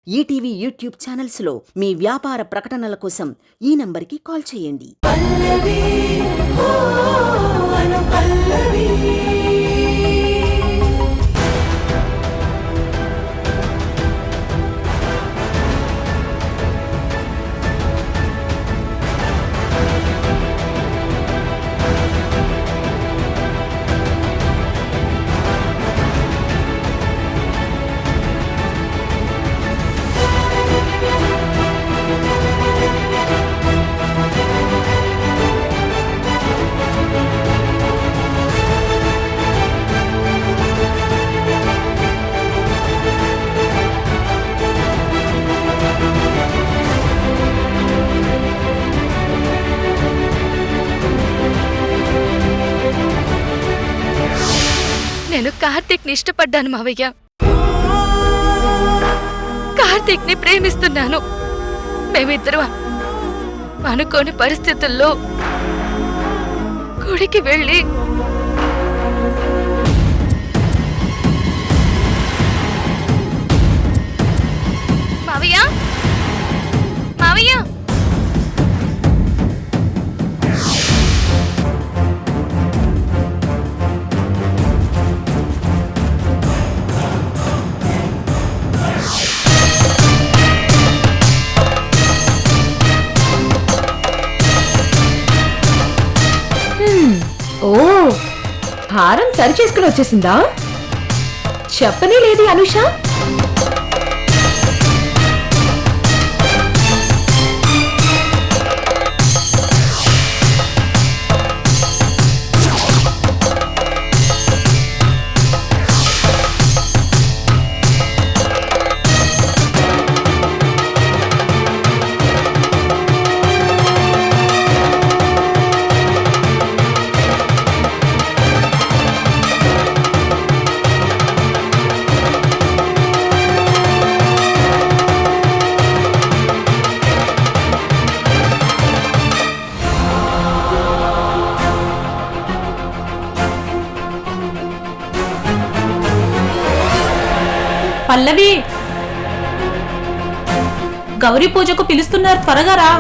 ETV YouTube ఛానల్స్లో మీ వ్యాపార ప్రకటనల కోసం ఈ నంబర్కి కాల్ చేయండి. నేను కార్తీక్ని ఇష్టపడ్డాను మావయ్య. కార్తీక్ని ప్రేమిస్తున్నాను. మేమిద్దరం అనుకోని పరిస్థితుల్లో గుడికి వెళ్ళి మావయ్య మావయ్య ఓ, హారం సరి చేసుకుని వచ్చేసిందా? చెప్పనే లేదు అనుష. పల్లవి, గౌరీ పూజకు పిలుస్తున్నారు, త్వరగా రా.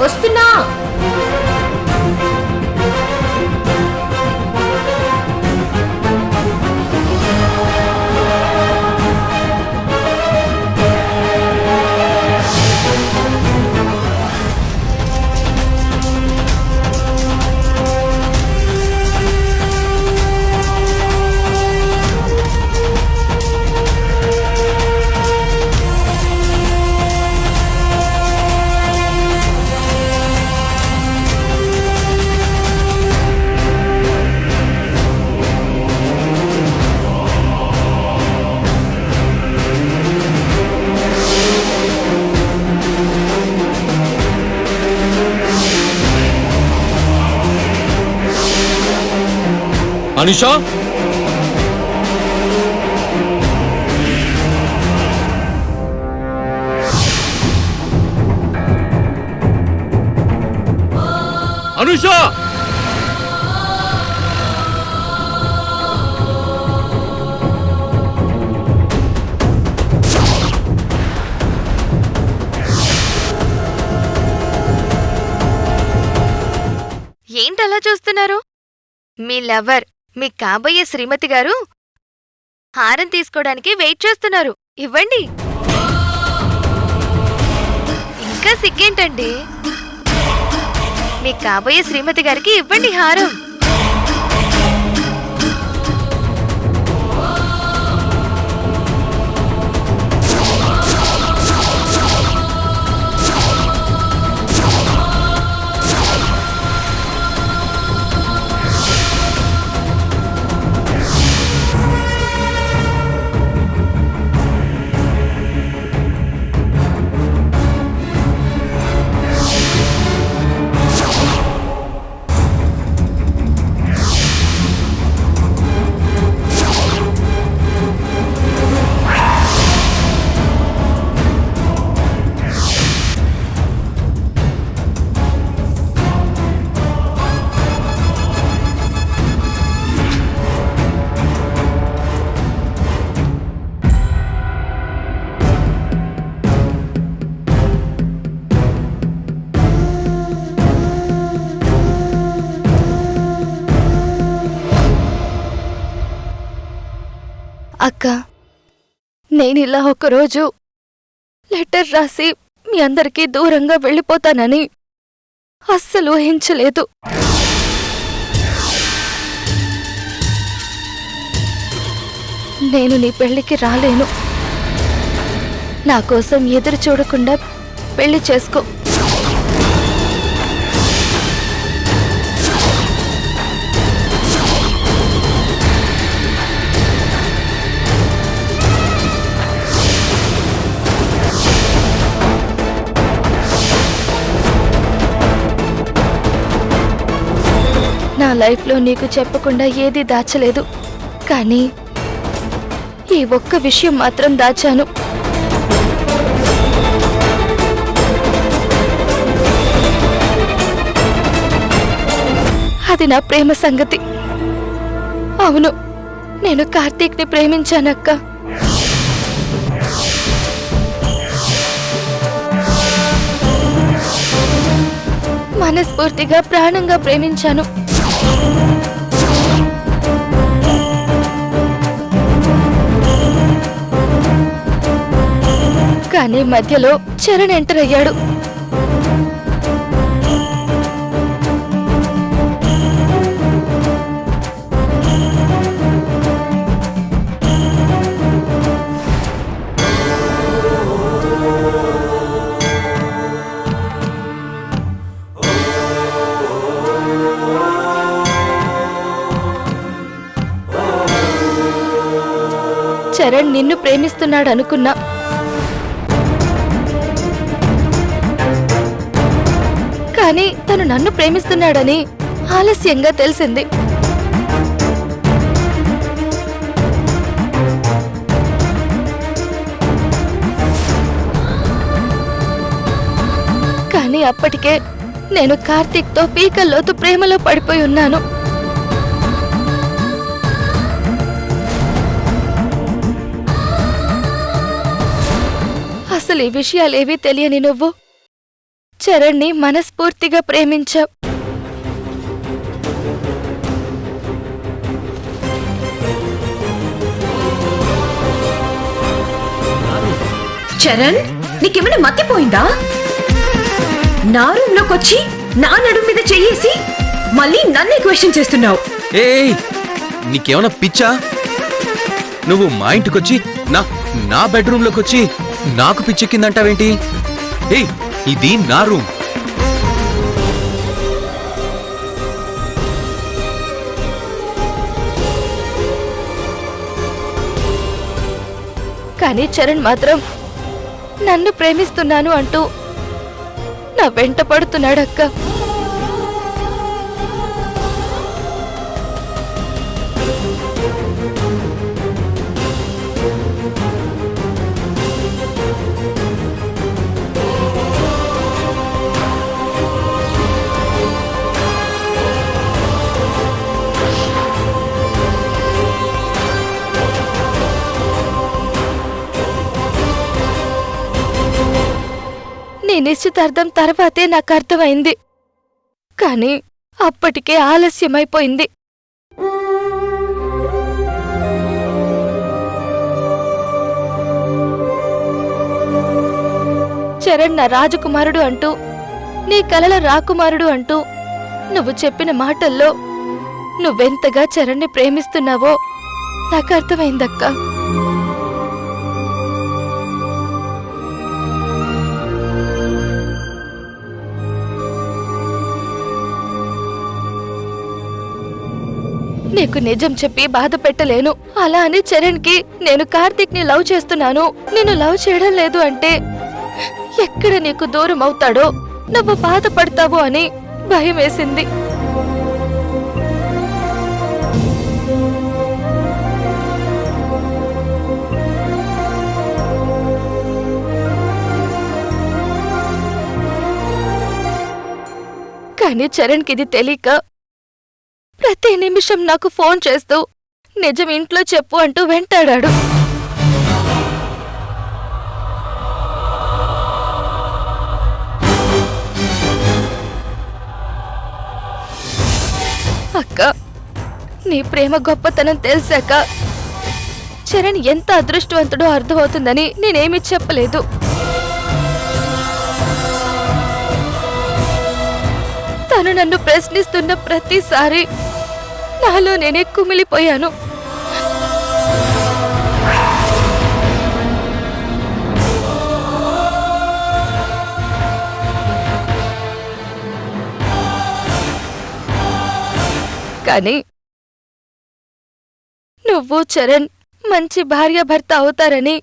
వస్తున్నా. అనుషా, అనుషా, ఏంటలా చూస్తున్నారు? మీ లవర్, మీ కాబోయే శ్రీమతి గారు హారం తీసుకోవడానికి వెయిట్ చేస్తున్నారు. ఇవ్వండి. ఇంకా సిగ్గేంటండి? మీ కాబోయే శ్రీమతి గారికి ఇవ్వండి హారం. అక్క, నేనిలా ఒకరోజు లెటర్ రాసి మీ అందరికీ దూరంగా వెళ్ళిపోతానని అస్సలు ఊహించలేదు. నేను నీ పెళ్లికి రాలేను. నా కోసం ఎదురు చూడకుండా పెళ్లి చేసుకో. నా లైఫ్లో నీకు చెప్పకుండా ఏదీ దాచలేదు, కానీ ఈ ఒక్క విషయం మాత్రం దాచాను. అది నా ప్రేమ సంగతి. అవును, నేను కార్తీక్ని ప్రేమించానక్క. మనస్ఫూర్తిగా ప్రాణంగా ప్రేమించాను. కానీ మధ్యలో చరణ్ ఎంటర్ అయ్యాడు. చరణ్ నిన్ను ప్రేమిస్తున్నాడు అనుకున్నా, కానీ తను నన్ను ప్రేమిస్తున్నాడని ఆలస్యంగా తెలిసింది. కానీ అప్పటికే నేను కార్తీక్తో పీకల్లోతు ప్రేమలో పడిపోయి ఉన్నాను. అసలు ఈ విషయాలేవీ తెలియని నువ్వు చరణ్ని మనస్ఫూర్తిగా ప్రేమించావు. చరణ్, నీకేమైనా మత్తిపోయిందా? నా రూమ్లోకొచ్చి నా నడుము మీద చెయ్యేసి మళ్ళీ నన్నే క్వశ్చన్ చేస్తున్నావు. ఏయ్, నీకేమన్నా పిచ్చా? నువ్వు మా ఇంటికొచ్చి నా బెడ్రూమ్లోకి వచ్చి నాకు పిచ్చెక్కిందంటావేంటి? ఏయ్, ఇది నా రూమ్. కానీ చరణ్ మాత్రం నన్ను ప్రేమిస్తున్నాను అంటూ నా వెంట పడుతున్నాడక్క. నీ నిశ్చితార్థం తర్వాతే నాకు అర్థమైంది, కానీ అప్పటికే ఆలస్యమైపోయింది. చరణ్ నా రాజకుమారుడు అంటూ, నీ కలల రాకుమారుడు అంటూ నువ్వు చెప్పిన మాటల్లో నువ్వెంతగా చరణ్ని ప్రేమిస్తున్నావో నాకు అర్థమైందక్కా. నీకు నిజం చెప్పి బాధ పెట్టలేను. అలా అని చరణ్కి నేను కార్తీక్ని లవ్ చేస్తున్నాను, నేను లవ్ చేయడం లేదు అంటే ఎక్కడ నీకు దూరం అవుతాడో, నువ్వు బాధపడతావు అని భయం వేసింది. కానీ చరణ్కి ఇది తెలియక ప్రతి నిమిషం నాకు ఫోన్ చేస్తూ నిజం ఇంట్లో చెప్పు అంటూ వెంటాడాడు. అక్క, నీ ప్రేమ గొప్పతనం తెలిసాక చరణ్ ఎంత అదృష్టవంతుడో అర్థమవుతుందని నేనేమీ చెప్పలేదు. తను నన్ను ప్రశ్నిస్తున్న ప్రతిసారి నాలో నేనే కుమిలిపోయాను. కానీ నువ్వు చరణ్ మంచి భార్యాభర్త అవుతారని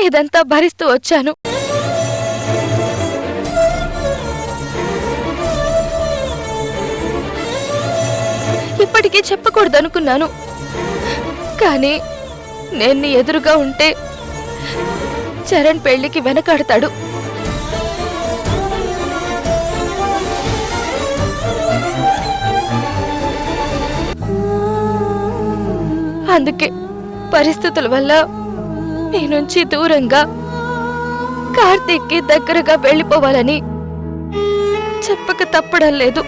ఇదంతా భరిస్తూ వచ్చాను. ఇప్పటికీ చెప్పకూడదనుకున్నాను, కానీ నేను నీ ఎదురుగా ఉంటే చరణ్ పెళ్లికి వెనకాడతాడు. అందుకే పరిస్థితుల వల్ల నీ నుంచి దూరంగా కార్తీక్కి దగ్గరగా వెళ్ళిపోవాలని చెప్పక తప్పడం లేదు.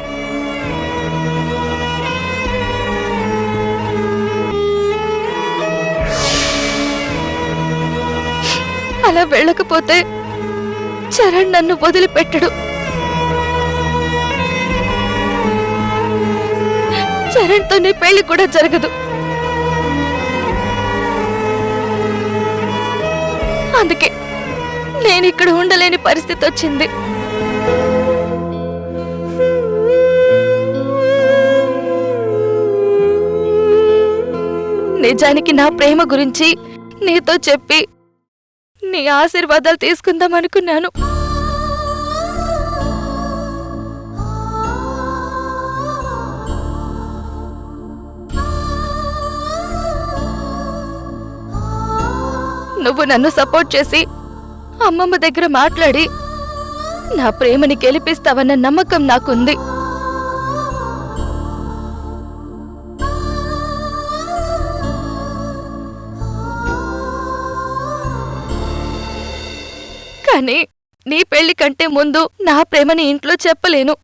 అలా వెళ్ళకపోతే చరణ్ నన్ను వదిలిపెట్టడు. చరణ్తో నీ పెళ్లి కూడా జరగదు. అందుకే నేనిక్కడ ఉండలేని పరిస్థితి వచ్చింది. నిజానికి నా ప్రేమ గురించి నీతో చెప్పి నీ ఆశీర్వాదాలు తీసుకుందాం అనుకున్నాను. నువ్వు నన్ను సపోర్ట్ చేసి అమ్మమ్మ దగ్గర మాట్లాడి నా ప్రేమని గెలిపిస్తావన్న నమ్మకం నాకుంది. కానీ నీ పెళ్లి కంటే ముందు నా ప్రేమని ఇంట్లో చెప్పలేను.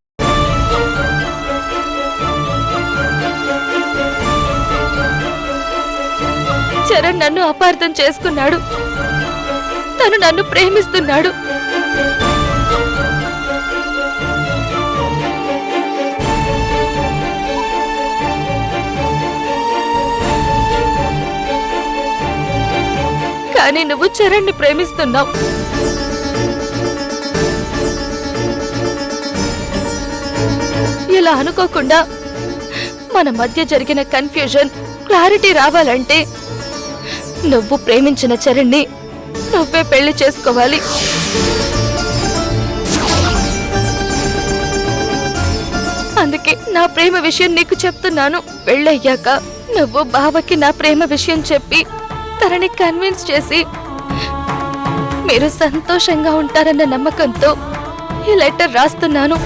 చరణ్ నన్ను అపార్థం చేసుకున్నాడు. తను నన్ను ప్రేమిస్తున్నాడు. కానీ నువ్వు చరణ్ని ప్రేమిస్తున్నావు. ఇలా అనుకోకుండా మన మధ్య జరిగిన కన్ఫ్యూజన్ క్లారిటీ రావాలంటే నువ్వు ప్రేమించిన చరణ్ని నువ్వే పెళ్లి చేసుకోవాలి. అందుకే నా ప్రేమ విషయం నీకు చెప్తున్నాను. పెళ్ళయ్యాక నువ్వు బావకి నా ప్రేమ విషయం చెప్పి తనని కన్విన్స్ చేసి మీరు సంతోషంగా ఉంటారన్న నమ్మకంతో ఈ లెటర్ రాస్తున్నాను.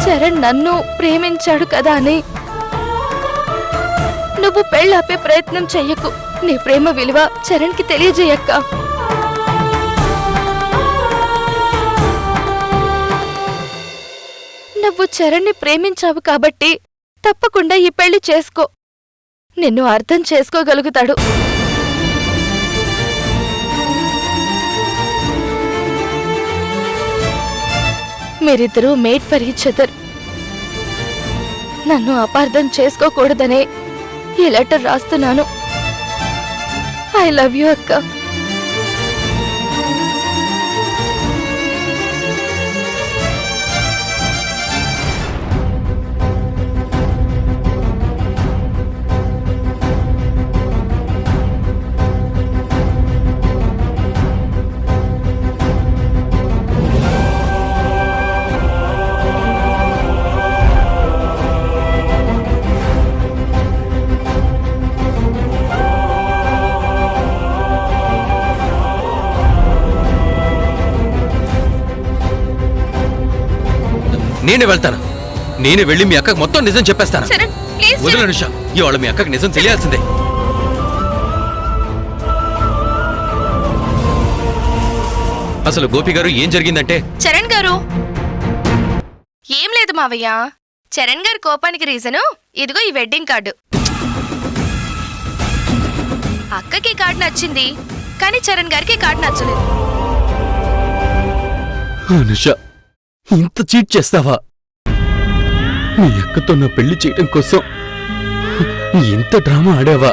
చరణ్ నన్ను ప్రేమించాడు కదా అని నువ్వు పెళ్ళాపే ప్రయత్నం చెయ్యకు. నీ ప్రేమ విలువ చరణ్కి తెలియజేయక్క. నువ్వు చరణ్ని ప్రేమించావు కాబట్టి తప్పకుండా ఈ పెళ్లి చేసుకో. నిన్ను అర్థం చేసుకోగలుగుతాడు. మీరిద్దరూ మేడ్ ఫర్ ఈచ్ అదర్. నన్ను అపార్థం చేసుకోకూడదనే ఈ లెటర్ రాస్తున్నాను. ఐ లవ్ యూ అక్క. నేనే వెళ్తాను. నేనే వెళ్ళి మీ అక్కకు మొత్తం నిజం చెప్పేస్తాను. చరణ్ ప్లీజ్. వదిలే అనుష, ఇవాళ మీ అక్కకి నిజం తెలియాల్సిందే. అసలు గోపి గారు ఏం జరిగిందంటే చరణ్ గారు మావయ్య. చరణ్ గారి కోపానికి రీజను ఇదిగో ఈ వెడ్డింగ్ కార్డు. అక్కకి కార్డు నచ్చింది, కానీ చరణ్ గారికి కార్డు నచ్చలేదు. అనుష, ఇంత చీట్ చేస్తావా? నీ అక్కతో నా పెళ్లి చేయడం కోసం ఇంత డ్రామా ఆడావా?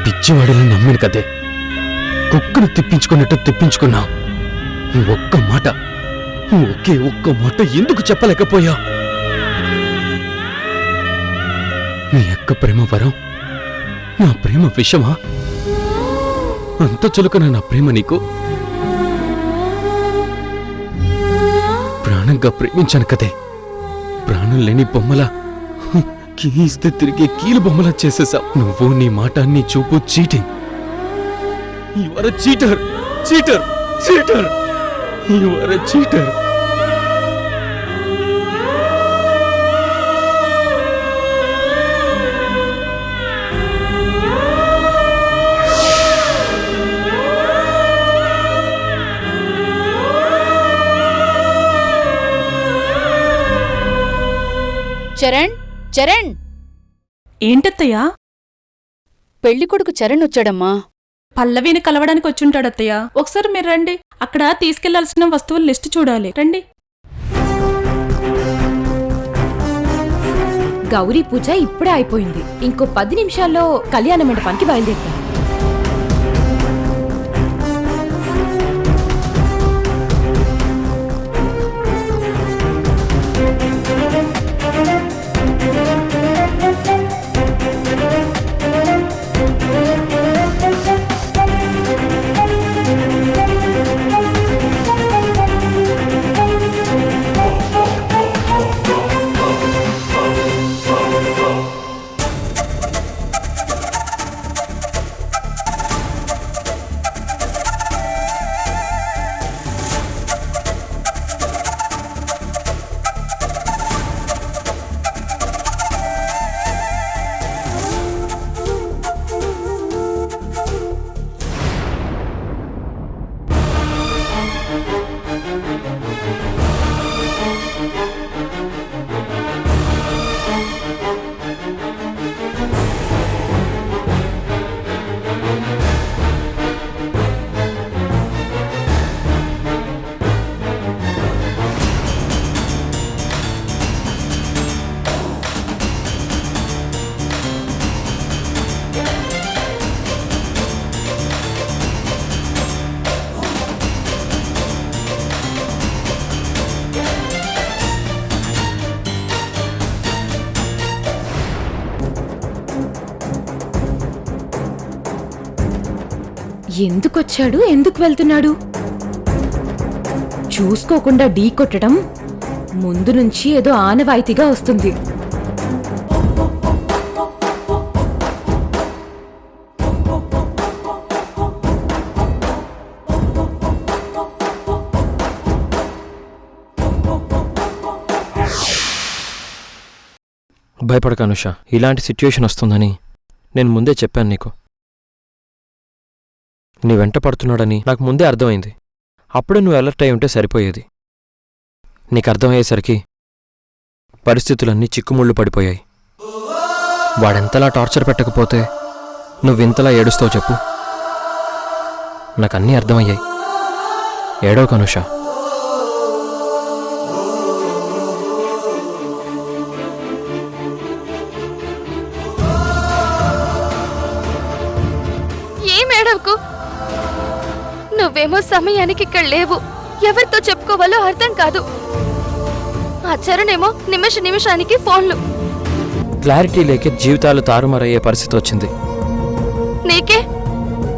పిచ్చివాడిని నమ్మిన కదే కుక్కను తిప్పించుకున్నట్టు తిప్పించుకున్నావు. ఒకే ఒక్క మాట ఎందుకు చెప్పలేకపోయా? నీ అక్క ప్రేమ వరం, నా ప్రేమ విషమా? అంత చులకన నా ప్రేమ నీకు? ప్రాణంగా ప్రేమించాను కదే, ప్రాణం లేని బొమ్మలా కీస్తే తిరిగే కీలు బొమ్మలా చేసేసావు. నువ్వు నీ మాట నీ చూపు cheating. You are a cheater! Cheater! Cheater! You are a cheater! Charan, Charan, ఏంటత్తయ్యా? పెళ్లికొడుకు చరణ్ వచ్చాడమ్మా. పల్లవిని కలవడానికి వచ్చుంటాడత్తయ్య. ఒకసారి మీరు రండి, అక్కడ తీసుకెళ్లాల్సిన వస్తువుల లిస్టు చూడాలి. రండి. గౌరీ పూజ ఇప్పుడే అయిపోయింది. ఇంకో 10 నిమిషాల్లో కళ్యాణ మండపానికి బయలుదేరుతాం. ఎందుకొచ్చాడు, ఎందుకు వెళ్తున్నాడు? చూసుకోకుండా ఢీ కొట్టడం ముందు నుంచి ఏదో ఆనవాయితీగా వస్తుంది. భయపడకు అనుష, ఇలాంటి సిట్యుయేషన్ వస్తుందని నేను ముందే చెప్పాను నీకు. నీ వెంట పడుతున్నాడని నాకు ముందే అర్థమైంది. అప్పుడే నువ్వు అలర్ట్ అయి ఉంటే సరిపోయేది. నీకు అర్థమయ్యేసరికి పరిస్థితులన్నీ చిక్కుముళ్ళు పడిపోయాయి. వాడెంతలా టార్చర్ పెట్టకపోతే నువ్వింతలా ఏడుస్తావు చెప్పు? నాకన్నీ అర్థమయ్యాయి. ఏడవకు అనుష. ఏమేడవకు, నువ్వేమో సమయానికి ఇక్కడ లేవు. ఎవరితో చెప్పుకోవాలో అర్థం కాదు. ఆ చరణేమో నిమిషానికి ఫోన్లు. క్లారిటీ లేక జీవితాలు తారుమారయ్యే పరిస్థితి వచ్చింది. నీకే?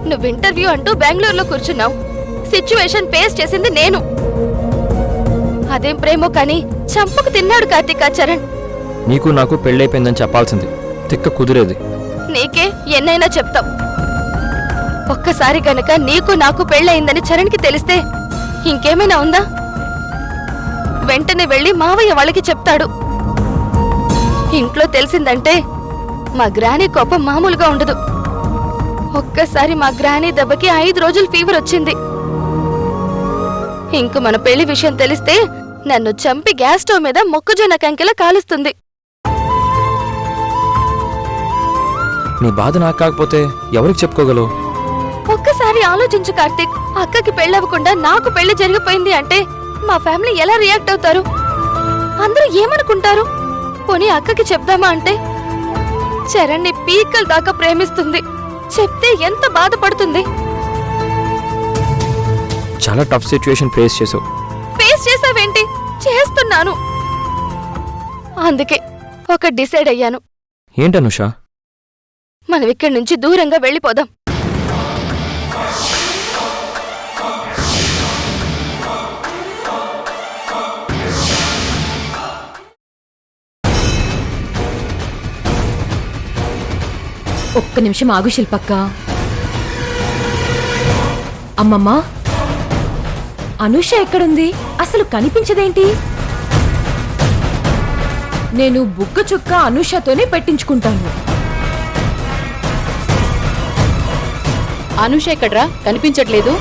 నువ్వు ఇంటర్వ్యూ అంటూ బెంగళూరులో కూర్చున్నావు. సిచ్యువేషన్ ఫేస్ చేసింది నేను. అదేం ప్రేమో కానీ చంపకు తిన్నాడు కార్తీక చరణ్. నీకు నాకు పెళ్ళైపోయిందని చెప్పాల్సింది, తిక్క కుదిరేది. నీకే ఎన్నైనా చెప్తావు. ఒక్కసారి గనక నీకు నాకు పెళ్ళయిందని చరణ్కి తెలిస్తే ఇంకేమైనా ఉందా? వెంటనే వెళ్ళి మావయ్య వాళ్ళకి చెప్తాడు. ఇంట్లో తెలిసిందంటే మా గ్రానీ కోపం మామూలుగా ఉండదు. ఒక్కసారి మా గ్రానీ దెబ్బకి 5 రోజులు ఫీవర్ వచ్చింది. ఇంక మన పెళ్లి విషయం తెలిస్తే నన్ను చంపి గ్యాస్ స్టవ్ మీద మొక్కజొన్న కంకెలా కాలుస్తుంది. నీ బాధ నాకు కాకపోతే ఎవరికి చెప్పుకోగలవు? ఒక్కసారి ఆలోచించు కార్తీక్. అక్కకి పెళ్ళవకుండా నాకు పెళ్లి జరిగిపోయింది అంటే మా ఫ్యామిలీ ఎలా రియాక్ట్ అవుతారు? అందరూ ఏమనుకుంటారు? పోనీ అక్కకి చెప్దామా అంటే చరణ్ని పీకల దాకా ప్రేమిస్తుంది. చెప్తే ఎంత బాధపడుతుంది. చాలా టఫ్ సిచ్యువేషన్ ఫేస్ చేసావు. ఫేస్ చేసావేంటి? చేస్తున్నాను. అందుకే ఒక డిసైడ్ అయ్యాను. ఏంటనుషా? మనం ఇక్కడి నుంచి దూరంగా వెళ్ళిపోదాం. ఒక్క నిమిషం ఆగు శిల్పక్క. అమ్మమ్మా, అనుష ఎక్కడుంది? అసలు కనిపించదేంటి? నేను బుగ్గ చుక్క అనుషతోనే పెట్టించుకుంటాను. అనుష ఎక్కడ్రా? కనిపించట్లేదు.